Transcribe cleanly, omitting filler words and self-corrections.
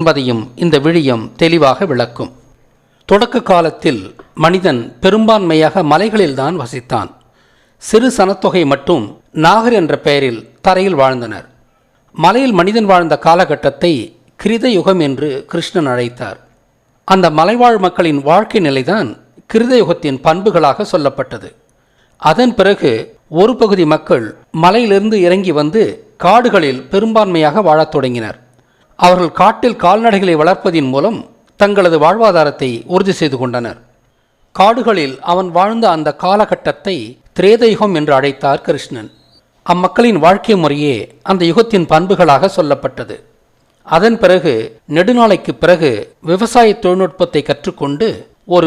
என்பதையும் இந்த விழியம் தெளிவாக விளக்கும். தொடக்க காலத்தில் மனிதன் பெரும்பான்மையாக மலைகளில்தான் வசித்தான். சிறு சனத்தொகை மட்டும் நாகர் என்ற பெயரில் தரையில் வாழ்ந்தனர். மலையில் மனிதன் வாழ்ந்த காலகட்டத்தை கிருத யுகம் என்று கிருஷ்ணன் அழைத்தார். அந்த மலைவாழ் மக்களின் வாழ்க்கை நிலைதான் கிருத யுகத்தின் பண்புகளாக சொல்லப்பட்டது. அதன் பிறகு ஒரு பகுதி மக்கள் மலையிலிருந்து இறங்கி வந்து காடுகளில் பெரும்பான்மையாக வாழத் தொடங்கினர். அவர்கள் காட்டில் கால்நடைகளை வளர்ப்பதின் மூலம் தங்களது வாழ்வாதாரத்தை உறுதி செய்து கொண்டனர். காடுகளில் அவன் வாழ்ந்த அந்த காலகட்டத்தை திரேதயுகம் என்று அழைத்தார் கிருஷ்ணன். அம்மக்களின் வாழ்க்கை முறையே அந்த யுகத்தின் பண்புகளாக சொல்லப்பட்டது. அதன் பிறகு நெடுநாளைக்கு பிறகு விவசாய தொழில்நுட்பத்தை கற்றுக்கொண்டு ஒரு